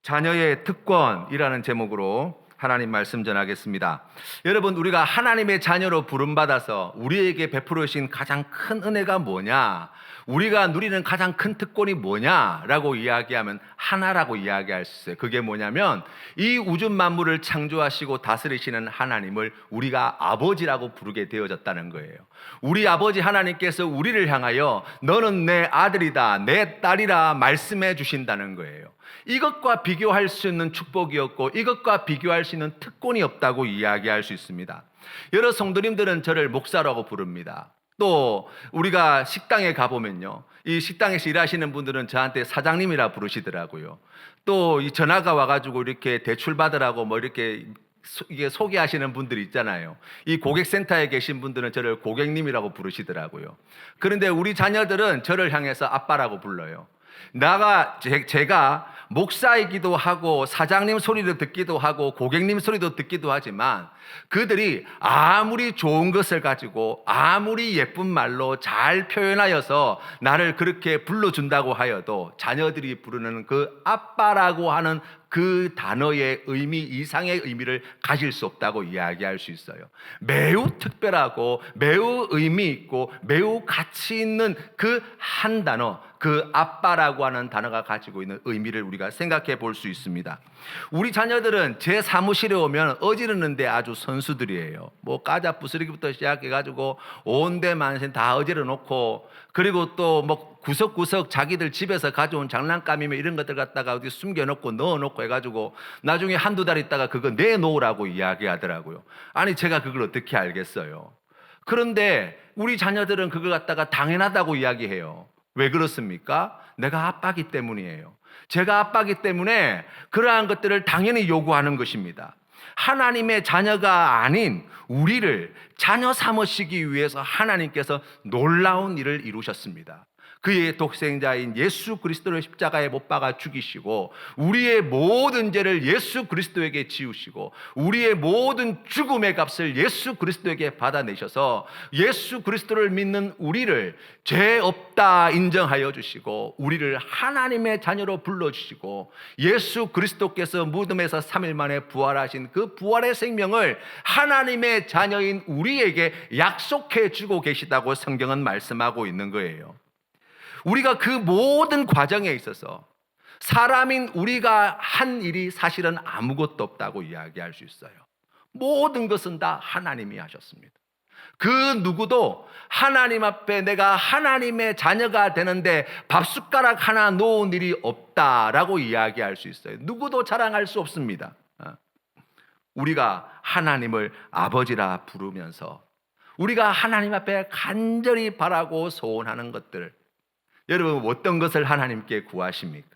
자녀의 특권이라는 제목으로 하나님 말씀 전하겠습니다. 여러분, 우리가 하나님의 자녀로 부름받아서 우리에게 베풀어 주신 가장 큰 은혜가 뭐냐, 우리가 누리는 가장 큰 특권이 뭐냐라고 이야기하면 하나라고 이야기할 수 있어요. 그게 뭐냐면 이 우주 만물을 창조하시고 다스리시는 하나님을 우리가 아버지라고 부르게 되어졌다는 거예요. 우리 아버지 하나님께서 우리를 향하여 너는 내 아들이다, 내 딸이라 말씀해 주신다는 거예요. 이것과 비교할 수 있는 축복이었고 이것과 비교할 수 있는 특권이 없다고 이야기할 수 있습니다. 여러 성도님들은 저를 목사라고 부릅니다. 또 우리가 식당에 가보면요, 이 식당에서 일하시는 분들은 저한테 사장님이라 부르시더라고요. 또 이 전화가 와가지고 이렇게 대출 받으라고 뭐 이렇게 이게 소개하시는 분들이 있잖아요. 이 고객센터에 계신 분들은 저를 고객님이라고 부르시더라고요. 그런데 우리 자녀들은 저를 향해서 아빠라고 불러요. 제가 목사이기도 하고 사장님 소리도 듣기도 하고 고객님 소리도 듣기도 하지만 그들이 아무리 좋은 것을 가지고 아무리 예쁜 말로 잘 표현하여서 나를 그렇게 불러준다고 하여도 자녀들이 부르는 그 아빠라고 하는 그 단어의 의미 이상의 의미를 가질 수 없다고 이야기할 수 있어요. 매우 특별하고 매우 의미 있고 매우 가치 있는 그 한 단어, 그 아빠라고 하는 단어가 가지고 있는 의미를 우리가 생각해 볼 수 있습니다. 우리 자녀들은 제 사무실에 오면 어지르는데 아주 선수들이에요. 뭐 까자 부스러기부터 시작해가지고 온데 만신 다 어지러 놓고, 그리고 또 뭐 구석구석 자기들 집에서 가져온 장난감이면 이런 것들 갖다가 어디 숨겨놓고 넣어놓고 해가지고 나중에 한두 달 있다가 그거 내놓으라고 이야기하더라고요. 아니 제가 그걸 어떻게 알겠어요? 그런데 우리 자녀들은 그걸 갖다가 당연하다고 이야기해요. 왜 그렇습니까? 내가 아빠기 때문이에요. 제가 아빠기 때문에 그러한 것들을 당연히 요구하는 것입니다. 하나님의 자녀가 아닌 우리를 자녀 삼으시기 위해서 하나님께서 놀라운 일을 이루셨습니다. 그의 독생자인 예수 그리스도를 십자가에 못 박아 죽이시고 우리의 모든 죄를 예수 그리스도에게 지우시고 우리의 모든 죽음의 값을 예수 그리스도에게 받아내셔서 예수 그리스도를 믿는 우리를 죄 없다 인정하여 주시고 우리를 하나님의 자녀로 불러주시고 예수 그리스도께서 무덤에서 3일 만에 부활하신 그 부활의 생명을 하나님의 자녀인 우리에게 약속해 주고 계시다고 성경은 말씀하고 있는 거예요. 우리가 그 모든 과정에 있어서 사람인 우리가 한 일이 사실은 아무것도 없다고 이야기할 수 있어요. 모든 것은 다 하나님이 하셨습니다. 그 누구도 하나님 앞에 내가 하나님의 자녀가 되는데 밥숟가락 하나 놓은 일이 없다라고 이야기할 수 있어요. 누구도 자랑할 수 없습니다. 우리가 하나님을 아버지라 부르면서 우리가 하나님 앞에 간절히 바라고 소원하는 것들, 여러분 어떤 것을 하나님께 구하십니까?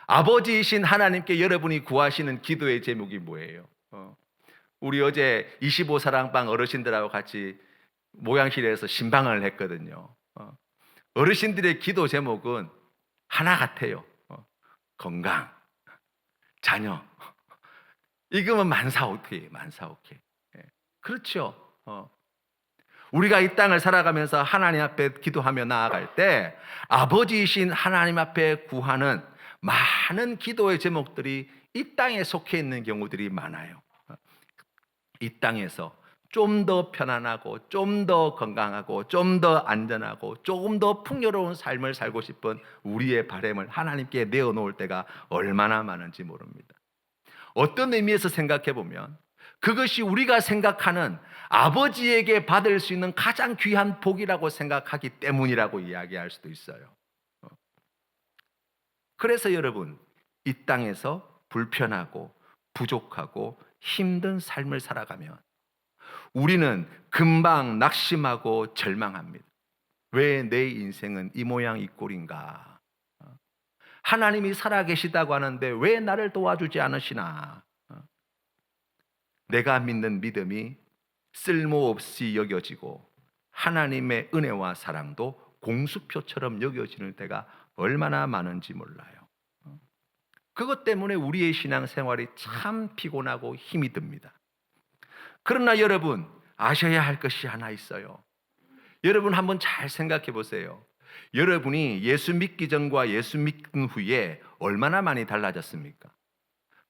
아버지이신 하나님께 여러분이 구하시는 기도의 제목이 뭐예요? 우리 어제 25사랑방 어르신들하고 같이 모양실에서 신방을 했거든요. 어르신들의 기도 제목은 하나 같아요. 건강, 자녀. 이거면 만사오케이. 그렇죠. 우리가 이 땅을 살아가면서 하나님 앞에 기도하며 나아갈 때 아버지이신 하나님 앞에 구하는 많은 기도의 제목들이 이 땅에 속해 있는 경우들이 많아요. 이 땅에서 좀 더 편안하고 좀 더 건강하고 좀 더 안전하고 조금 더 풍요로운 삶을 살고 싶은 우리의 바람을 하나님께 내어놓을 때가 얼마나 많은지 모릅니다. 어떤 의미에서 생각해 보면 그것이 우리가 생각하는 아버지에게 받을 수 있는 가장 귀한 복이라고 생각하기 때문이라고 이야기할 수도 있어요. 그래서 여러분, 이 땅에서 불편하고 부족하고 힘든 삶을 살아가면 우리는 금방 낙심하고 절망합니다. 왜 내 인생은 이 모양 이 꼴인가? 하나님이 살아계시다고 하는데 왜 나를 도와주지 않으시나? 내가 믿는 믿음이 쓸모없이 여겨지고 하나님의 은혜와 사랑도 공수표처럼 여겨지는 때가 얼마나 많은지 몰라요. 그것 때문에 우리의 신앙생활이 참 피곤하고 힘이 듭니다. 그러나 여러분 아셔야 할 것이 하나 있어요. 여러분 한번 잘 생각해 보세요. 여러분이 예수 믿기 전과 예수 믿은 후에 얼마나 많이 달라졌습니까?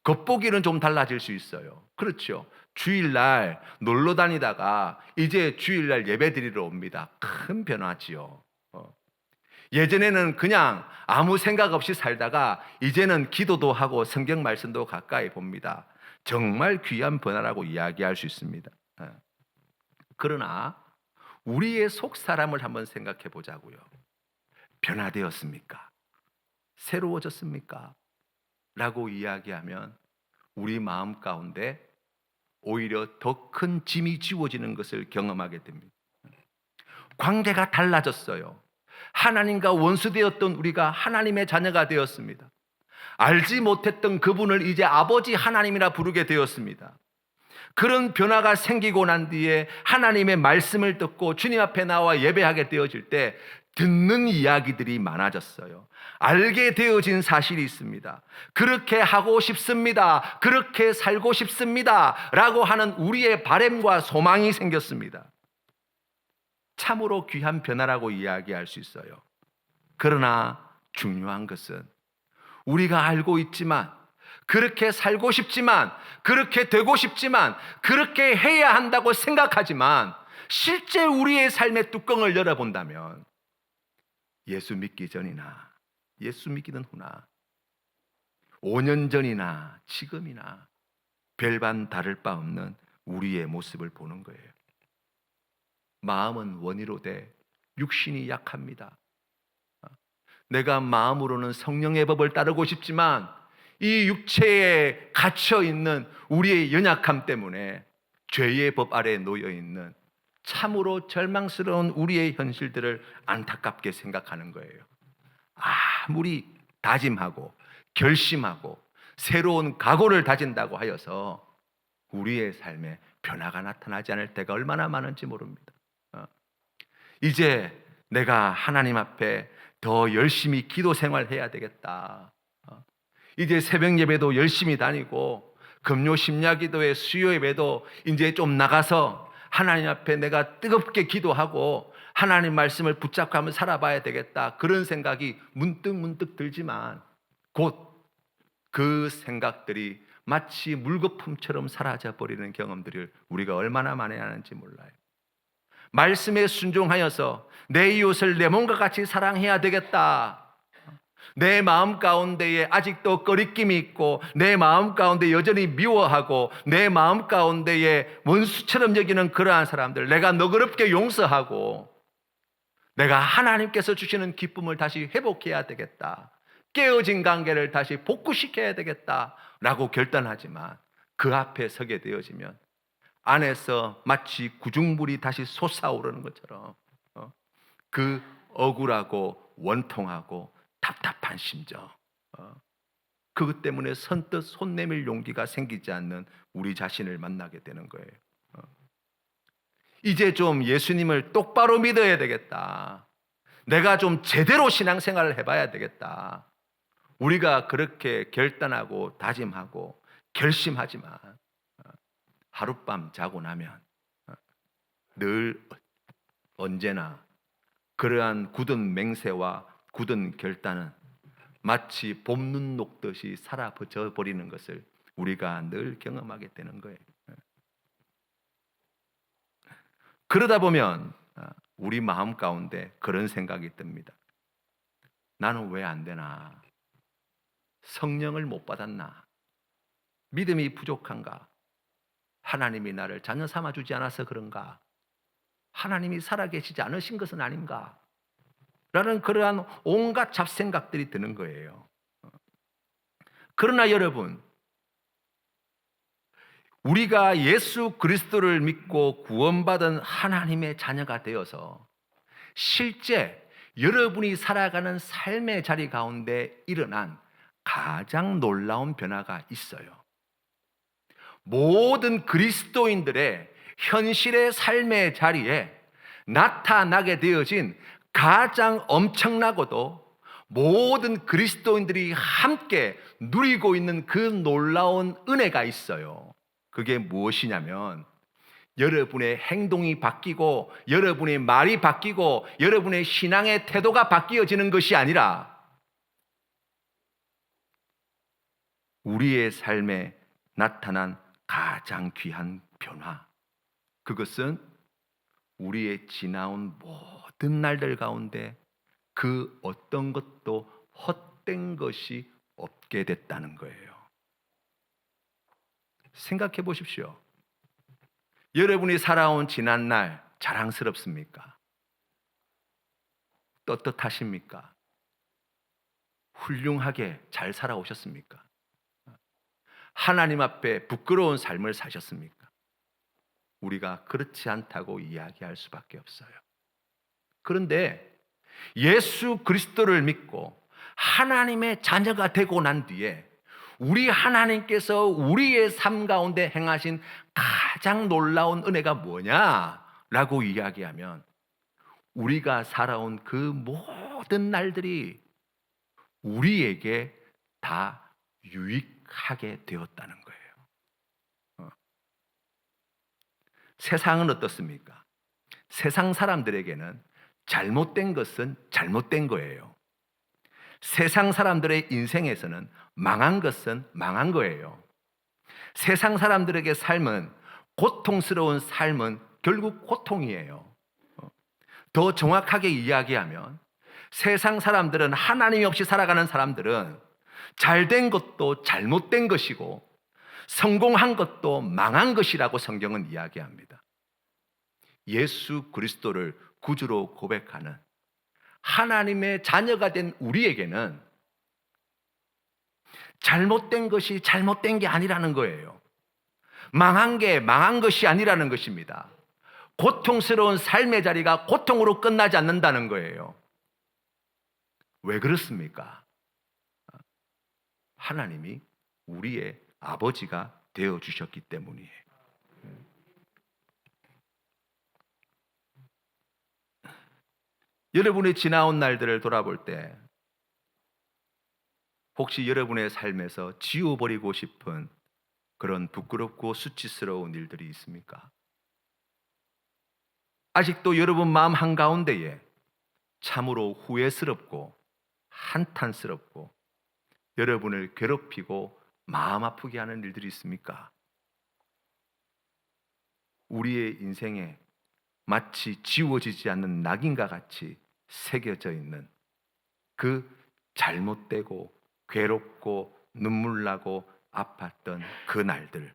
겉보기는 좀 달라질 수 있어요. 그렇죠. 주일날 놀러 다니다가 이제 주일날 예배 드리러 옵니다. 큰 변화지요. 예전에는 그냥 아무 생각 없이 살다가 이제는 기도도 하고 성경 말씀도 가까이 봅니다. 정말 귀한 변화라고 이야기할 수 있습니다. 그러나 우리의 속 사람을 한번 생각해 보자고요. 변화되었습니까? 새로워졌습니까? 라고 이야기하면 우리 마음 가운데 오히려 더 큰 짐이 지워지는 것을 경험하게 됩니다. 관계가 달라졌어요. 하나님과 원수되었던 우리가 하나님의 자녀가 되었습니다. 알지 못했던 그분을 이제 아버지 하나님이라 부르게 되었습니다. 그런 변화가 생기고 난 뒤에 하나님의 말씀을 듣고 주님 앞에 나와 예배하게 되어질 때 듣는 이야기들이 많아졌어요. 알게 되어진 사실이 있습니다. 그렇게 하고 싶습니다. 그렇게 살고 싶습니다. 라고 하는 우리의 바람과 소망이 생겼습니다. 참으로 귀한 변화라고 이야기할 수 있어요. 그러나 중요한 것은 우리가 알고 있지만, 그렇게 살고 싶지만, 그렇게 되고 싶지만, 그렇게 해야 한다고 생각하지만 실제 우리의 삶의 뚜껑을 열어본다면 예수 믿기 전이나 예수 믿기는 후나 5년 전이나 지금이나 별반 다를 바 없는 우리의 모습을 보는 거예요. 마음은 원이로 돼 육신이 약합니다. 내가 마음으로는 성령의 법을 따르고 싶지만 이 육체에 갇혀 있는 우리의 연약함 때문에 죄의 법 아래에 놓여 있는 참으로 절망스러운 우리의 현실들을 안타깝게 생각하는 거예요. 아무리 다짐하고 결심하고 새로운 각오를 다진다고 하여서 우리의 삶에 변화가 나타나지 않을 때가 얼마나 많은지 모릅니다. 이제 내가 하나님 앞에 더 열심히 기도 생활해야 되겠다. 이제 새벽 예배도 열심히 다니고 금요 심야기도회 수요 예배도 이제 좀 나가서 하나님 앞에 내가 뜨겁게 기도하고 하나님 말씀을 붙잡고 한번 살아봐야 되겠다. 그런 생각이 문득 들지만 곧 그 생각들이 마치 물거품처럼 사라져버리는 경험들을 우리가 얼마나 많이 하는지 몰라요. 말씀에 순종하여서 내 이웃을 내 몸과 같이 사랑해야 되겠다. 내 마음 가운데에 아직도 꺼리낌이 있고 내 마음 가운데 여전히 미워하고 내 마음 가운데에 원수처럼 여기는 그러한 사람들 내가 너그럽게 용서하고 내가 하나님께서 주시는 기쁨을 다시 회복해야 되겠다. 깨어진 관계를 다시 복구시켜야 되겠다라고 결단하지만 그 앞에 서게 되어지면 안에서 마치 구중물이 다시 솟아오르는 것처럼 그 억울하고 원통하고 답답한 심정, 그것 때문에 선뜻 손 내밀 용기가 생기지 않는 우리 자신을 만나게 되는 거예요. 이제 좀 예수님을 똑바로 믿어야 되겠다. 내가 좀 제대로 신앙생활을 해봐야 되겠다. 우리가 그렇게 결단하고 다짐하고 결심하지만 하룻밤 자고 나면 늘 언제나 그러한 굳은 맹세와 굳은 결단은 마치 봄눈 녹듯이 사라져 버리는 것을 우리가 늘 경험하게 되는 거예요. 그러다 보면 우리 마음 가운데 그런 생각이 듭니다. 나는 왜 안 되나? 성령을 못 받았나? 믿음이 부족한가? 하나님이 나를 자녀 삼아주지 않아서 그런가? 하나님이 살아계시지 않으신 것은 아닌가? 라는 그러한 온갖 잡생각들이 드는 거예요. 그러나 여러분, 우리가 예수 그리스도를 믿고 구원받은 하나님의 자녀가 되어서 실제 여러분이 살아가는 삶의 자리 가운데 일어난 가장 놀라운 변화가 있어요. 모든 그리스도인들의 현실의 삶의 자리에 나타나게 되어진 가장 엄청나고도 모든 그리스도인들이 함께 누리고 있는 그 놀라운 은혜가 있어요. 그게 무엇이냐면 여러분의 행동이 바뀌고 여러분의 말이 바뀌고 여러분의 신앙의 태도가 바뀌어지는 것이 아니라 우리의 삶에 나타난 가장 귀한 변화, 그것은 우리의 지나온 모든 날들 가운데 그 어떤 것도 헛된 것이 없게 됐다는 거예요. 생각해 보십시오. 여러분이 살아온 지난날 자랑스럽습니까? 떳떳하십니까? 훌륭하게 잘 살아오셨습니까? 하나님 앞에 부끄러운 삶을 사셨습니까? 우리가 그렇지 않다고 이야기할 수밖에 없어요. 그런데 예수 그리스도를 믿고 하나님의 자녀가 되고 난 뒤에 우리 하나님께서 우리의 삶 가운데 행하신 가장 놀라운 은혜가 뭐냐라고 이야기하면, 우리가 살아온 그 모든 날들이 우리에게 다 유익하게 되었다는 거예요. 세상은 어떻습니까? 세상 사람들에게는 잘못된 것은 잘못된 거예요. 세상 사람들의 인생에서는 망한 것은 망한 거예요. 세상 사람들에게 삶은, 고통스러운 삶은 결국 고통이에요. 더 정확하게 이야기하면 세상 사람들은, 하나님이 없이 살아가는 사람들은 잘된 것도 잘못된 것이고 성공한 것도 망한 것이라고 성경은 이야기합니다. 예수 그리스도를 구주로 고백하는 하나님의 자녀가 된 우리에게는 잘못된 것이 잘못된 게 아니라는 거예요. 망한 게 망한 것이 아니라는 것입니다. 고통스러운 삶의 자리가 고통으로 끝나지 않는다는 거예요. 왜 그렇습니까? 하나님이 우리의 아버지가 되어주셨기 때문이에요. 여러분의 지나온 날들을 돌아볼 때 혹시 여러분의 삶에서 지워버리고 싶은 그런 부끄럽고 수치스러운 일들이 있습니까? 아직도 여러분 마음 한가운데에 참으로 후회스럽고 한탄스럽고 여러분을 괴롭히고 마음 아프게 하는 일들이 있습니까? 우리의 인생에 마치 지워지지 않는 낙인과 같이 새겨져 있는 그 잘못되고 괴롭고 눈물나고 아팠던 그 날들,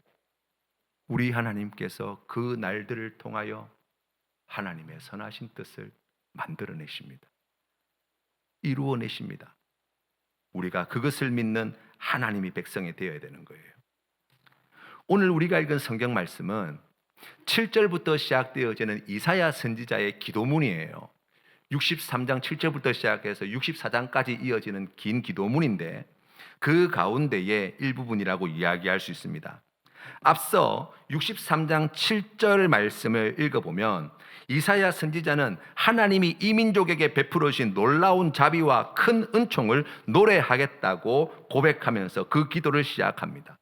우리 하나님께서 그 날들을 통하여 하나님의 선하신 뜻을 만들어내십니다. 이루어내십니다. 우리가 그것을 믿는 하나님이 백성이 되어야 되는 거예요. 오늘 우리가 읽은 성경 말씀은 7절부터 시작되어지는 이사야 선지자의 기도문이에요. 63장 7절부터 시작해서 64장까지 이어지는 긴 기도문인데 그 가운데의 일부분이라고 이야기할 수 있습니다. 앞서 63장 7절 말씀을 읽어보면 이사야 선지자는 하나님이 이 민족에게 베풀어 주신 놀라운 자비와 큰 은총을 노래하겠다고 고백하면서 그 기도를 시작합니다.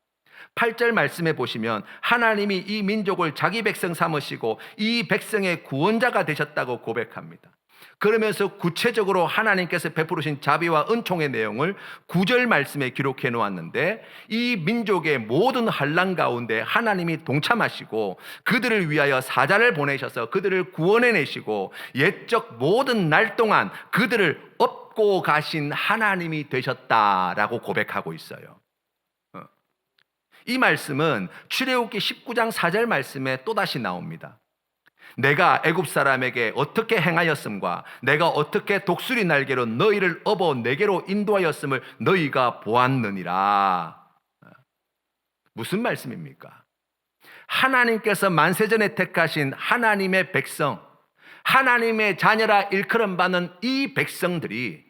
8절 말씀해 보시면 하나님이 이 민족을 자기 백성 삼으시고 이 백성의 구원자가 되셨다고 고백합니다. 그러면서 구체적으로 하나님께서 베푸르신 자비와 은총의 내용을 9절 말씀에 기록해 놓았는데, 이 민족의 모든 환난 가운데 하나님이 동참하시고 그들을 위하여 사자를 보내셔서 그들을 구원해 내시고 옛적 모든 날 동안 그들을 업고 가신 하나님이 되셨다라고 고백하고 있어요. 이 말씀은 출애굽기 19장 4절 말씀에 또다시 나옵니다. 내가 애굽 사람에게 어떻게 행하였음과 내가 어떻게 독수리 날개로 너희를 업어 내게로 인도하였음을 너희가 보았느니라. 무슨 말씀입니까? 하나님께서 만세전에 택하신 하나님의 백성, 하나님의 자녀라 일컬음받는 이 백성들이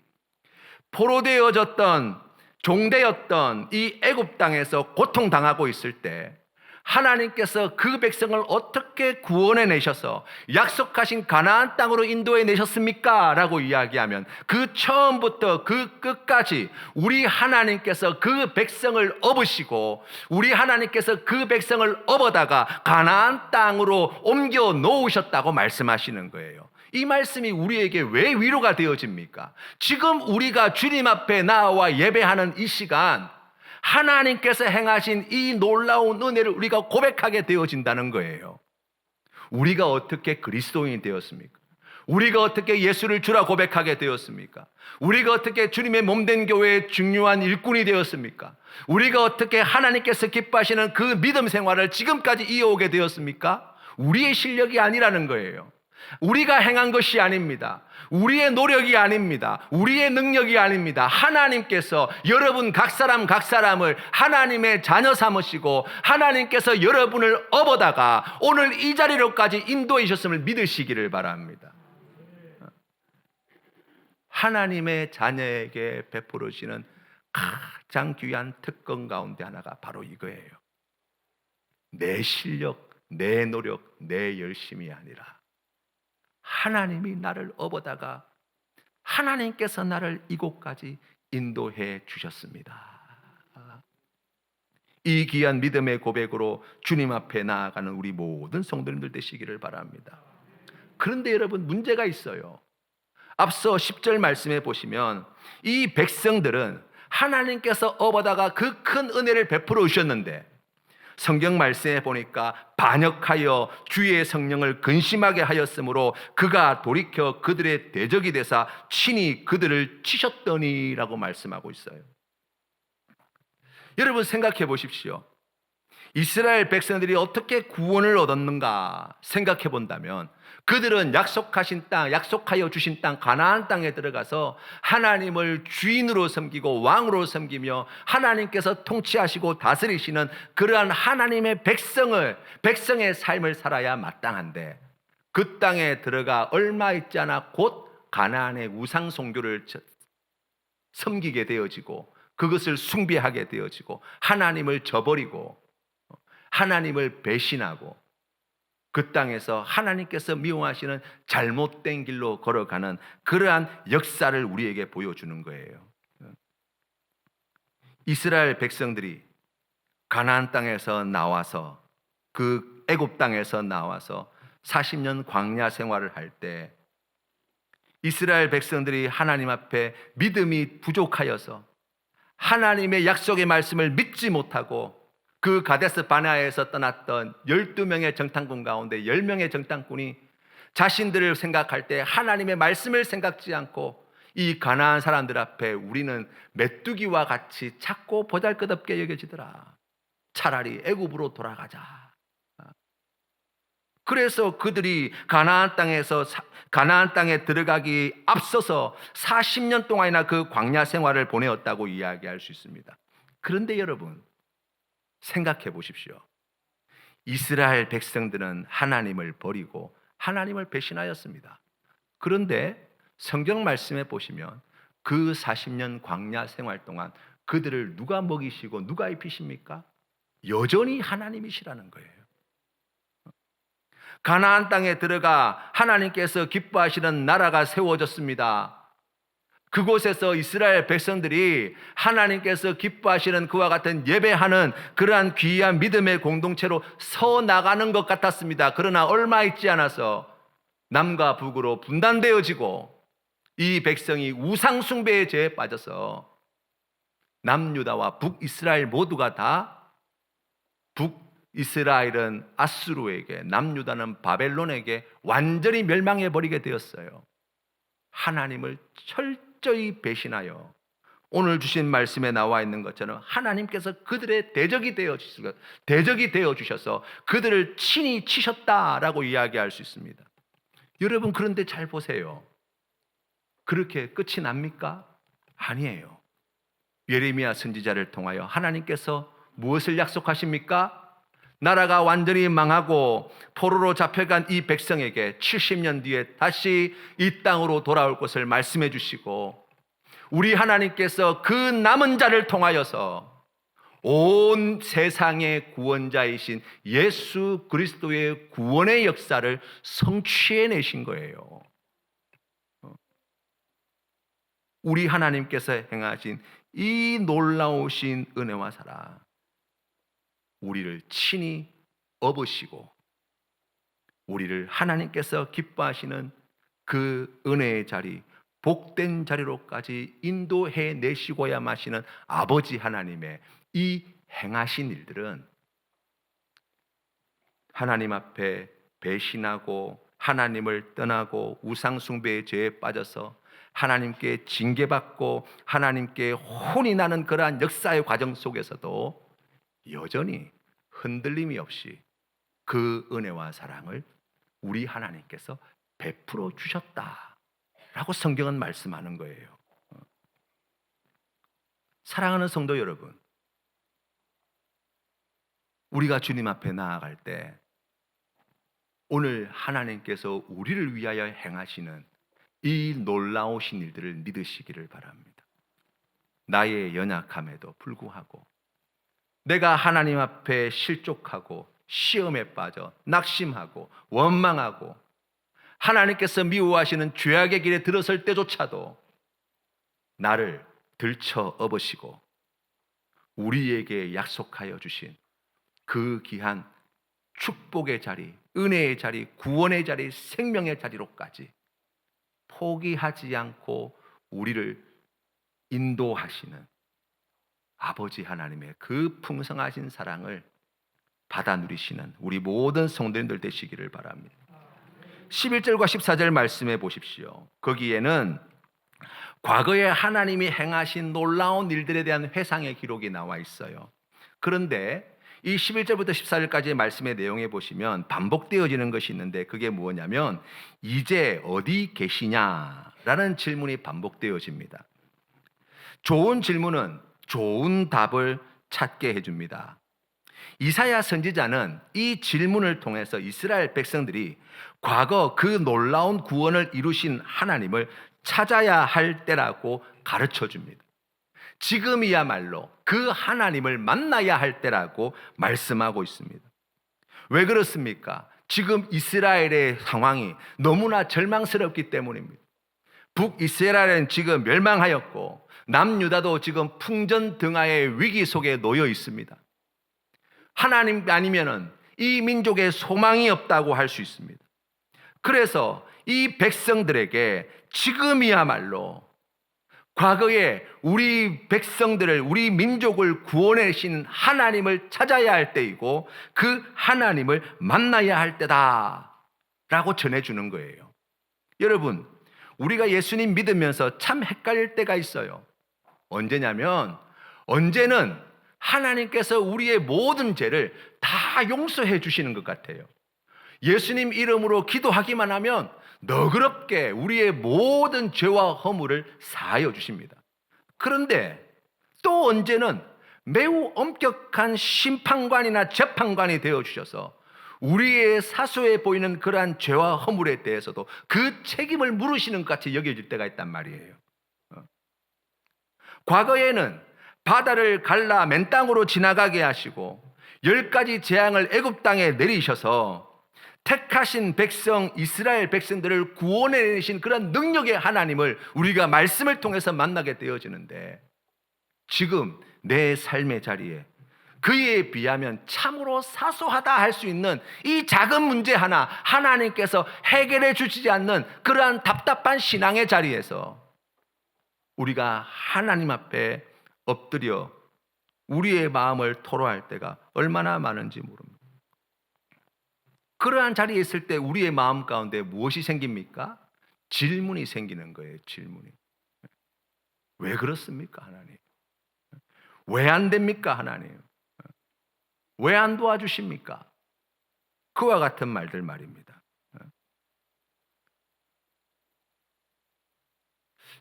포로되어졌던, 종되었던 이 애굽 땅에서 고통당하고 있을 때 하나님께서 그 백성을 어떻게 구원해 내셔서 약속하신 가나안 땅으로 인도해 내셨습니까? 라고 이야기하면 그 처음부터 그 끝까지 우리 하나님께서 그 백성을 업으시고 우리 하나님께서 그 백성을 업어다가 가나안 땅으로 옮겨 놓으셨다고 말씀하시는 거예요. 이 말씀이 우리에게 왜 위로가 되어집니까? 지금 우리가 주님 앞에 나와 예배하는 이 시간, 하나님께서 행하신 이 놀라운 은혜를 우리가 고백하게 되어진다는 거예요. 우리가 어떻게 그리스도인이 되었습니까? 우리가 어떻게 예수를 주라 고백하게 되었습니까? 우리가 어떻게 주님의 몸된 교회의 중요한 일꾼이 되었습니까? 우리가 어떻게 하나님께서 기뻐하시는 그 믿음 생활을 지금까지 이어오게 되었습니까? 우리의 실력이 아니라는 거예요. 우리가 행한 것이 아닙니다. 우리의 노력이 아닙니다. 우리의 능력이 아닙니다. 하나님께서 여러분 각 사람을 하나님의 자녀 삼으시고 하나님께서 여러분을 업어다가 오늘 이 자리로까지 인도해 주셨음을 믿으시기를 바랍니다. 하나님의 자녀에게 베풀어 주시는 가장 귀한 특권 가운데 하나가 바로 이거예요. 내 실력, 내 노력, 내 열심이 아니라 하나님이 나를 업어다가 하나님께서 나를 이곳까지 인도해 주셨습니다. 이 귀한 믿음의 고백으로 주님 앞에 나아가는 우리 모든 성도님들 되시기를 바랍니다. 그런데 여러분, 문제가 있어요. 앞서 10절 말씀해 보시면 이 백성들은 하나님께서 업어다가 그 큰 은혜를 베풀어 주셨는데 성경 말씀에 보니까 반역하여 주의 성령을 근심하게 하였으므로 그가 돌이켜 그들의 대적이 되사 친히 그들을 치셨더니라고 말씀하고 있어요. 여러분 생각해 보십시오. 이스라엘 백성들이 어떻게 구원을 얻었는가 생각해 본다면 그들은 약속하신 땅, 약속하여 주신 땅 가나안 땅에 들어가서 하나님을 주인으로 섬기고 왕으로 섬기며 하나님께서 통치하시고 다스리시는 그러한 하나님의 백성의 삶을 살아야 마땅한데 그 땅에 들어가 얼마 있지 않아 곧 가나안의 우상 숭배를 섬기게 되어지고 그것을 숭배하게 되어지고 하나님을 저버리고 하나님을 배신하고 그 땅에서 하나님께서 미워하시는 잘못된 길로 걸어가는 그러한 역사를 우리에게 보여주는 거예요. 이스라엘 백성들이 가나안 땅에서 나와서 그 애굽 땅에서 나와서 40년 광야 생활을 할 때 이스라엘 백성들이 하나님 앞에 믿음이 부족하여서 하나님의 약속의 말씀을 믿지 못하고 그 가데스 바네아에서 떠났던 12명의 정탐꾼 가운데 10명의 정탐꾼이 자신들을 생각할 때 하나님의 말씀을 생각지 않고 이 가나안 사람들 앞에 우리는 메뚜기와 같이 작고 보잘것없게 여겨지더라. 차라리 애굽으로 돌아가자. 그래서 그들이 가나안 땅에 들어가기 앞서서 40년 동안이나 그 광야 생활을 보내었다고 이야기할 수 있습니다. 그런데 여러분 생각해 보십시오. 이스라엘 백성들은 하나님을 버리고 하나님을 배신하였습니다. 그런데 성경 말씀에 보시면 그 40년 광야 생활 동안 그들을 누가 먹이시고 누가 입히십니까? 여전히 하나님이시라는 거예요. 가나안 땅에 들어가 하나님께서 기뻐하시는 나라가 세워졌습니다. 그곳에서 이스라엘 백성들이 하나님께서 기뻐하시는 그와 같은 예배하는 그러한 귀한 믿음의 공동체로 서 나가는 것 같았습니다. 그러나 얼마 있지 않아서 남과 북으로 분단되어지고 이 백성이 우상 숭배의 죄에 빠져서 남유다와 북이스라엘 모두가 다 북이스라엘은 아수르에게, 남유다는 바벨론에게 완전히 멸망해 버리게 되었어요. 하나님을 철저히 배신하여 오늘 주신 말씀에 나와 있는 것처럼 하나님께서 그들의 대적이 되어 주셔서 그들을 친히 치셨다라고 이야기할 수 있습니다. 여러분 그런데 잘 보세요. 그렇게 끝이 납니까? 아니에요. 예레미야 선지자를 통하여 하나님께서 무엇을 약속하십니까? 나라가 완전히 망하고 포로로 잡혀간 이 백성에게 70년 뒤에 다시 이 땅으로 돌아올 것을 말씀해 주시고 우리 하나님께서 그 남은 자를 통하여서 온 세상의 구원자이신 예수 그리스도의 구원의 역사를 성취해 내신 거예요. 우리 하나님께서 행하신 이 놀라우신 은혜와 사랑, 우리를 친히 업으시고 우리를 하나님께서 기뻐하시는 그 은혜의 자리, 복된 자리로까지 인도해 내시고야 마시는 아버지 하나님의 이 행하신 일들은 하나님 앞에 배신하고 하나님을 떠나고 우상숭배의 죄에 빠져서 하나님께 징계받고 하나님께 혼이 나는 그러한 역사의 과정 속에서도 여전히 흔들림이 없이 그 은혜와 사랑을 우리 하나님께서 베풀어 주셨다라고 성경은 말씀하는 거예요. 사랑하는 성도 여러분, 우리가 주님 앞에 나아갈 때 오늘 하나님께서 우리를 위하여 행하시는 이 놀라우신 일들을 믿으시기를 바랍니다. 나의 연약함에도 불구하고 내가 하나님 앞에 실족하고 시험에 빠져 낙심하고 원망하고 하나님께서 미워하시는 죄악의 길에 들어설 때조차도 나를 들쳐 업으시고 우리에게 약속하여 주신 그 귀한 축복의 자리, 은혜의 자리, 구원의 자리, 생명의 자리로까지 포기하지 않고 우리를 인도하시는 아버지 하나님의 그 풍성하신 사랑을 받아 누리시는 우리 모든 성도님들 되시기를 바랍니다. 11절과 14절 말씀해 보십시오. 거기에는 과거에 하나님이 행하신 놀라운 일들에 대한 회상의 기록이 나와 있어요. 그런데 이 11절부터 14절까지의 말씀의 내용에 보시면 반복되어지는 것이 있는데 그게 뭐냐면 이제 어디 계시냐라는 질문이 반복되어집니다. 좋은 질문은 좋은 답을 찾게 해줍니다. 이사야 선지자는 이 질문을 통해서 이스라엘 백성들이 과거 그 놀라운 구원을 이루신 하나님을 찾아야 할 때라고 가르쳐 줍니다. 지금이야말로 그 하나님을 만나야 할 때라고 말씀하고 있습니다. 왜 그렇습니까? 지금 이스라엘의 상황이 너무나 절망스럽기 때문입니다. 북이스라엘은 지금 멸망하였고 남유다도 지금 풍전등화의 위기 속에 놓여 있습니다. 하나님 아니면은 이 민족에 소망이 없다고 할 수 있습니다. 그래서 이 백성들에게 지금이야말로 과거에 우리 백성들을, 우리 민족을 구원해신 하나님을 찾아야 할 때이고 그 하나님을 만나야 할 때다 라고 전해주는 거예요. 여러분, 우리가 예수님 믿으면서 참 헷갈릴 때가 있어요. 언제냐면 언제는 하나님께서 우리의 모든 죄를 다 용서해 주시는 것 같아요. 예수님 이름으로 기도하기만 하면 너그럽게 우리의 모든 죄와 허물을 사하여 주십니다. 그런데 또 언제는 매우 엄격한 심판관이나 재판관이 되어 주셔서 우리의 사소해 보이는 그러한 죄와 허물에 대해서도 그 책임을 물으시는 것 같이 여겨질 때가 있단 말이에요. 과거에는 바다를 갈라 맨 땅으로 지나가게 하시고 10가지 재앙을 애굽 땅에 내리셔서 택하신 백성 이스라엘 백성들을 구원해내신 그런 능력의 하나님을 우리가 말씀을 통해서 만나게 되어지는데 지금 내 삶의 자리에 그에 비하면 참으로 사소하다 할 수 있는 이 작은 문제 하나 하나님께서 해결해 주시지 않는 그러한 답답한 신앙의 자리에서 우리가 하나님 앞에 엎드려 우리의 마음을 토로할 때가 얼마나 많은지 모릅니다. 그러한 자리에 있을 때 우리의 마음 가운데 무엇이 생깁니까? 질문이 생기는 거예요. 질문이. 왜 그렇습니까, 하나님? 왜 안 됩니까, 하나님? 왜 안 도와주십니까? 그와 같은 말들 말입니다.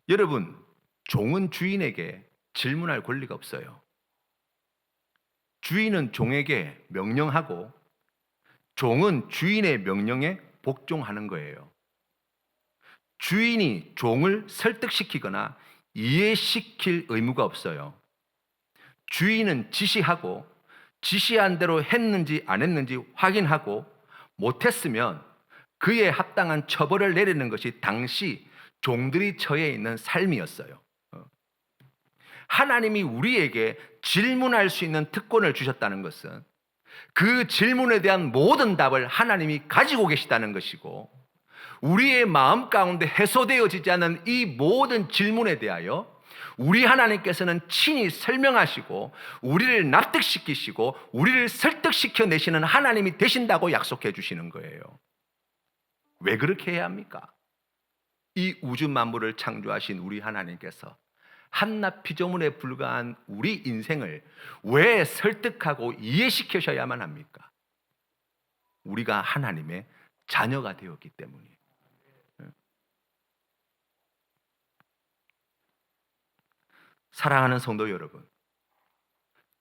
여러분, 종은 주인에게 질문할 권리가 없어요. 주인은 종에게 명령하고 종은 주인의 명령에 복종하는 거예요. 주인이 종을 설득시키거나 이해시킬 의무가 없어요. 주인은 지시하고 지시한 대로 했는지 안 했는지 확인하고 못했으면 그에 합당한 처벌을 내리는 것이 당시 종들이 처해 있는 삶이었어요. 하나님이 우리에게 질문할 수 있는 특권을 주셨다는 것은 그 질문에 대한 모든 답을 하나님이 가지고 계시다는 것이고 우리의 마음 가운데 해소되어지지 않은 이 모든 질문에 대하여 우리 하나님께서는 친히 설명하시고 우리를 납득시키시고 우리를 설득시켜 내시는 하나님이 되신다고 약속해 주시는 거예요. 왜 그렇게 해야 합니까? 이 우주 만물을 창조하신 우리 하나님께서 한낱 피조물에 불과한 우리 인생을 왜 설득하고 이해시키셔야만 합니까? 우리가 하나님의 자녀가 되었기 때문이에요. 사랑하는 성도 여러분,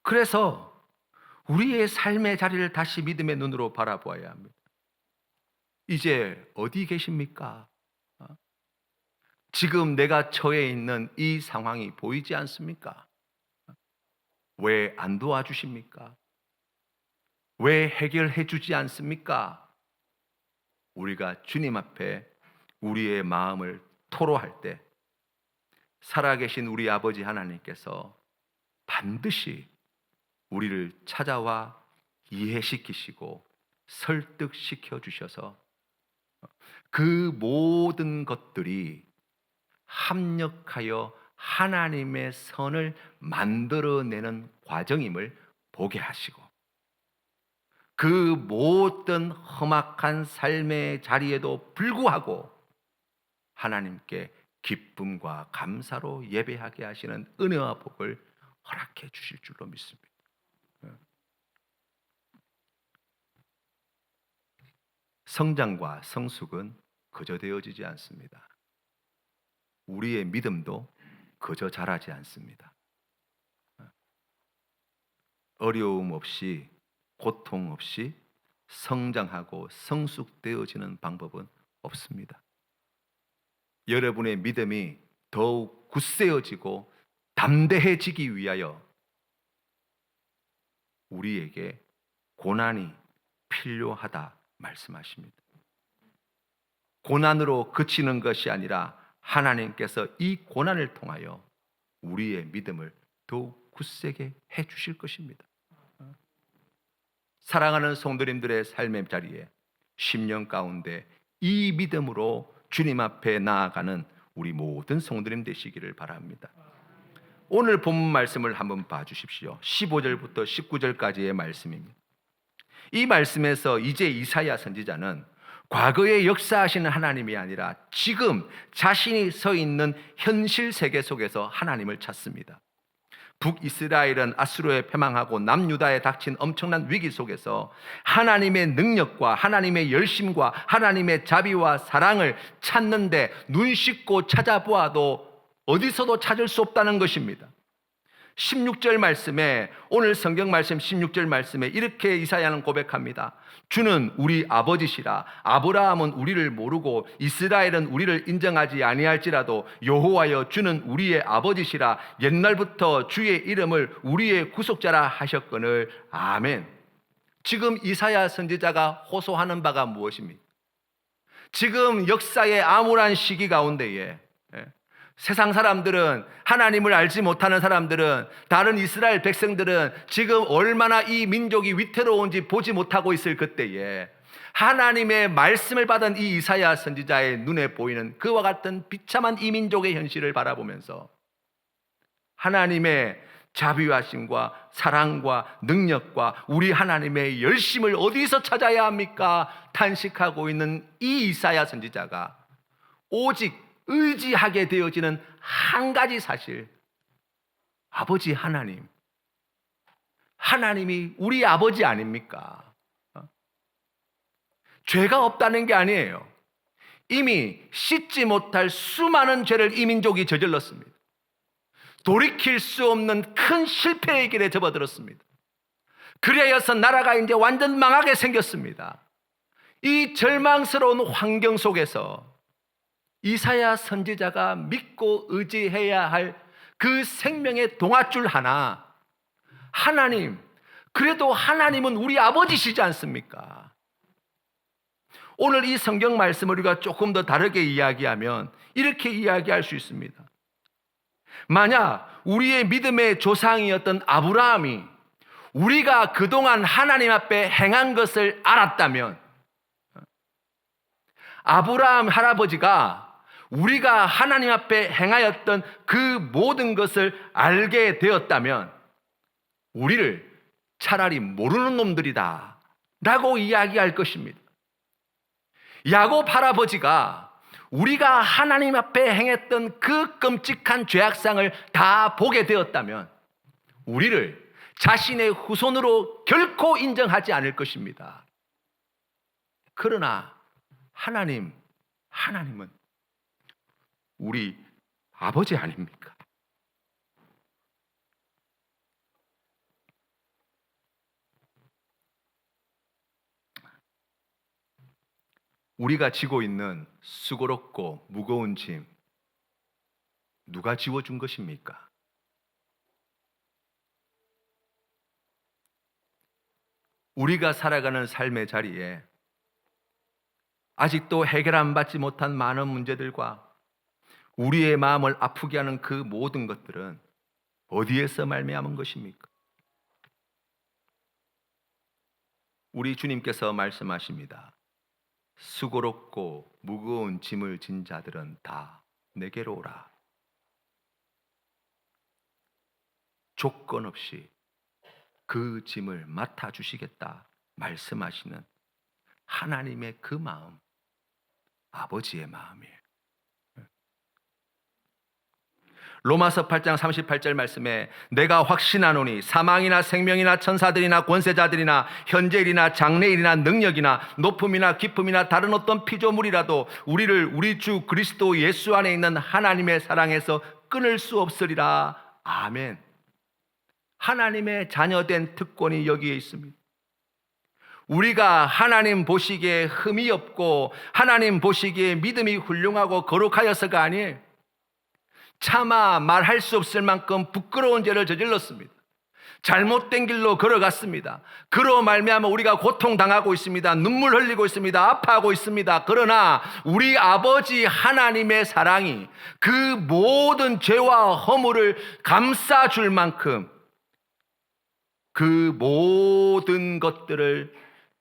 그래서 우리의 삶의 자리를 다시 믿음의 눈으로 바라보아야 합니다. 이제 어디 계십니까? 지금 내가 처해 있는 이 상황이 보이지 않습니까? 왜 안 도와주십니까? 왜 해결해 주지 않습니까? 우리가 주님 앞에 우리의 마음을 토로할 때 살아계신 우리 아버지 하나님께서 반드시 우리를 찾아와 이해시키시고 설득시켜 주셔서 그 모든 것들이 합력하여 하나님의 선을 만들어내는 과정임을 보게 하시고 그 모든 험악한 삶의 자리에도 불구하고 하나님께 기쁨과 감사로 예배하게 하시는 은혜와 복을 허락해 주실 줄로 믿습니다. 성장과 성숙은 그저 되어지지 않습니다. 우리의 믿음도 그저 자라지 않습니다. 어려움 없이 고통 없이 성장하고 성숙되어지는 방법은 없습니다. 여러분의 믿음이 더욱 굳세어지고 담대해지기 위하여 우리에게 고난이 필요하다 말씀하십니다. 고난으로 그치는 것이 아니라 하나님께서 이 고난을 통하여 우리의 믿음을 더욱 굳세게 해 주실 것입니다. 사랑하는 성도님들의 삶의 자리에 10년 가운데 이 믿음으로 주님 앞에 나아가는 우리 모든 성도님 되시기를 바랍니다. 오늘 본문 말씀을 한번 봐주십시오. 15절부터 19절까지의 말씀입니다. 이 말씀에서 이제 이사야 선지자는 과거에 역사하시는 하나님이 아니라 지금 자신이 서 있는 현실 세계 속에서 하나님을 찾습니다. 북이스라엘은 아수르에 패망하고 남유다에 닥친 엄청난 위기 속에서 하나님의 능력과 하나님의 열심과 하나님의 자비와 사랑을 찾는데 눈 씻고 찾아보아도 어디서도 찾을 수 없다는 것입니다. 16절 말씀에, 오늘 성경 말씀 16절 말씀에 이렇게 이사야는 고백합니다. 주는 우리 아버지시라. 아브라함은 우리를 모르고 이스라엘은 우리를 인정하지 아니할지라도 여호와여 주는 우리의 아버지시라. 옛날부터 주의 이름을 우리의 구속자라 하셨거늘. 아멘. 지금 이사야 선지자가 호소하는 바가 무엇입니까? 지금 역사의 암울한 시기 가운데에 세상 사람들은, 하나님을 알지 못하는 사람들은, 다른 이스라엘 백성들은 지금 얼마나 이 민족이 위태로운지 보지 못하고 있을 그때에 하나님의 말씀을 받은 이 이사야 선지자의 눈에 보이는 그와 같은 비참한 이 민족의 현실을 바라보면서 하나님의 자비하심과 사랑과 능력과 우리 하나님의 열심을 어디서 찾아야 합니까? 탄식하고 있는 이 이사야 선지자가 오직 의지하게 되어지는 한 가지 사실, 아버지 하나님, 하나님이 우리 아버지 아닙니까? 죄가 없다는 게 아니에요. 이미 씻지 못할 수많은 죄를 이 민족이 저질렀습니다. 돌이킬 수 없는 큰 실패의 길에 접어들었습니다. 그래서 나라가 이제 완전 망하게 생겼습니다. 이 절망스러운 환경 속에서 이사야 선지자가 믿고 의지해야 할 그 생명의 동아줄 하나, 하나님, 그래도 하나님은 우리 아버지시지 않습니까? 오늘 이 성경 말씀을 우리가 조금 더 다르게 이야기하면 이렇게 이야기할 수 있습니다. 만약 우리의 믿음의 조상이었던 아브라함이 우리가 그동안 하나님 앞에 행한 것을 알았다면, 아브라함 할아버지가 우리가 하나님 앞에 행하였던 그 모든 것을 알게 되었다면 우리를 차라리 모르는 놈들이다 라고 이야기할 것입니다. 야곱 할아버지가 우리가 하나님 앞에 행했던 그 끔찍한 죄악상을 다 보게 되었다면 우리를 자신의 후손으로 결코 인정하지 않을 것입니다. 그러나 하나님은 우리 아버지 아닙니까? 우리가 지고 있는 수고롭고 무거운 짐 누가 지워준 것입니까? 우리가 살아가는 삶의 자리에 아직도 해결 안 받지 못한 많은 문제들과 우리의 마음을 아프게 하는 그 모든 것들은 어디에서 말미암은 것입니까? 우리 주님께서 말씀하십니다. 수고롭고 무거운 짐을 진 자들은 다 내게로 오라. 조건 없이 그 짐을 맡아주시겠다 말씀하시는 하나님의 그 마음, 아버지의 마음이에요. 로마서 8장 38절 말씀에 내가 확신하노니 사망이나 생명이나 천사들이나 권세자들이나 현재일이나 장래일이나 능력이나 높음이나 깊음이나 다른 어떤 피조물이라도 우리를 우리 주 그리스도 예수 안에 있는 하나님의 사랑에서 끊을 수 없으리라. 아멘. 하나님의 자녀된 특권이 여기에 있습니다. 우리가 하나님 보시기에 흠이 없고 하나님 보시기에 믿음이 훌륭하고 거룩하여서가 아니에요. 차마 말할 수 없을 만큼 부끄러운 죄를 저질렀습니다. 잘못된 길로 걸어갔습니다. 그로 말미암아 우리가 고통당하고 있습니다. 눈물 흘리고 있습니다. 아파하고 있습니다. 그러나 우리 아버지 하나님의 사랑이 그 모든 죄와 허물을 감싸줄 만큼 그 모든 것들을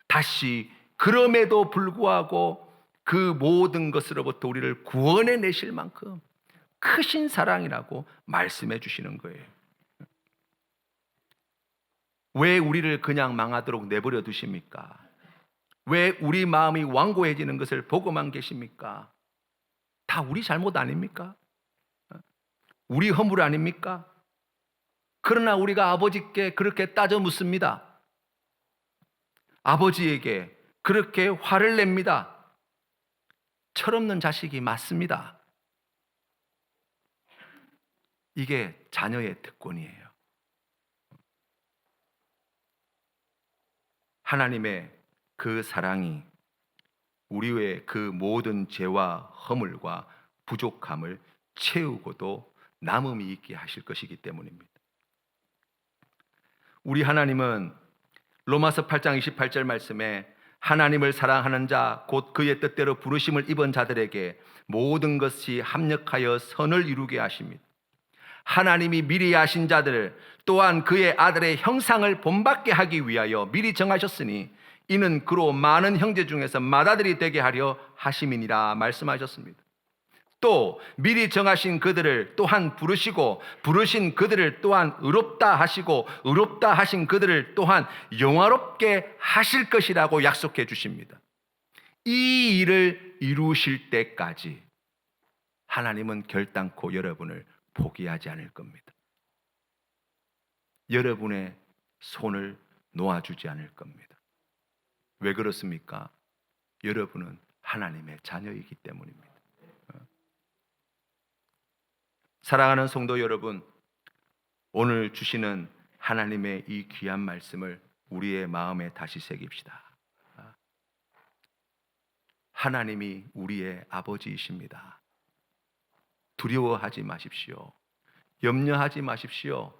다시 그럼에도 불구하고 그 모든 것으로부터 우리를 구원해 내실 만큼 크신 사랑이라고 말씀해 주시는 거예요. 왜 우리를 그냥 망하도록 내버려 두십니까? 왜 우리 마음이 완고해지는 것을 보고만 계십니까? 다 우리 잘못 아닙니까? 우리 허물 아닙니까? 그러나 우리가 아버지께 그렇게 따져 묻습니다. 아버지에게 그렇게 화를 냅니다. 철없는 자식이 맞습니다. 이게 자녀의 특권이에요. 하나님의 그 사랑이 우리의 그 모든 죄와 허물과 부족함을 채우고도 남음이 있게 하실 것이기 때문입니다. 우리 하나님은 로마서 8장 28절 말씀에 하나님을 사랑하는 자 곧 그의 뜻대로 부르심을 입은 자들에게 모든 것이 합력하여 선을 이루게 하십니다. 하나님이 미리 아신 자들 또한 그의 아들의 형상을 본받게 하기 위하여 미리 정하셨으니 이는 그로 많은 형제 중에서 맏아들이 되게 하려 하심이니라 말씀하셨습니다. 또 미리 정하신 그들을 또한 부르시고 부르신 그들을 또한 의롭다 하시고 의롭다 하신 그들을 또한 영화롭게 하실 것이라고 약속해 주십니다. 이 일을 이루실 때까지 하나님은 결단코 여러분을 포기하지 않을 겁니다. 여러분의 손을 놓아주지 않을 겁니다. 왜 그렇습니까? 여러분은 하나님의 자녀이기 때문입니다. 사랑하는 성도 여러분, 오늘 주시는 하나님의 이 귀한 말씀을 우리의 마음에 다시 새깁시다. 하나님이 우리의 아버지이십니다. 두려워하지 마십시오. 염려하지 마십시오.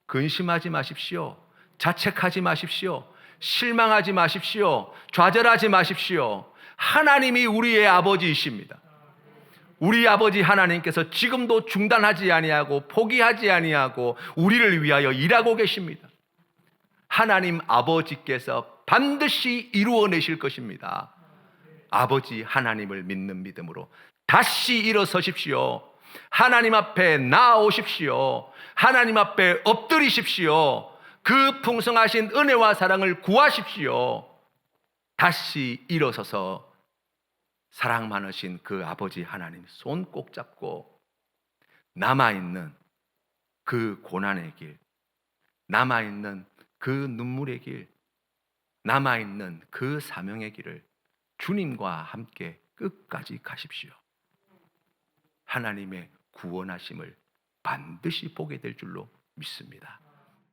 근심하지 마십시오. 자책하지 마십시오. 실망하지 마십시오. 좌절하지 마십시오. 하나님이 우리의 아버지이십니다. 우리 아버지 하나님께서 지금도 중단하지 아니하고 포기하지 아니하고 우리를 위하여 일하고 계십니다. 하나님 아버지께서 반드시 이루어내실 것입니다. 아버지 하나님을 믿는 믿음으로 다시 일어서십시오. 하나님 앞에 나아오십시오. 하나님 앞에 엎드리십시오. 그 풍성하신 은혜와 사랑을 구하십시오. 다시 일어서서 사랑 많으신 그 아버지 하나님 손 꼭 잡고 남아있는 그 고난의 길, 남아있는 그 눈물의 길, 남아있는 그 사명의 길을 주님과 함께 끝까지 가십시오. 하나님의 구원하심을 반드시 보게 될 줄로 믿습니다.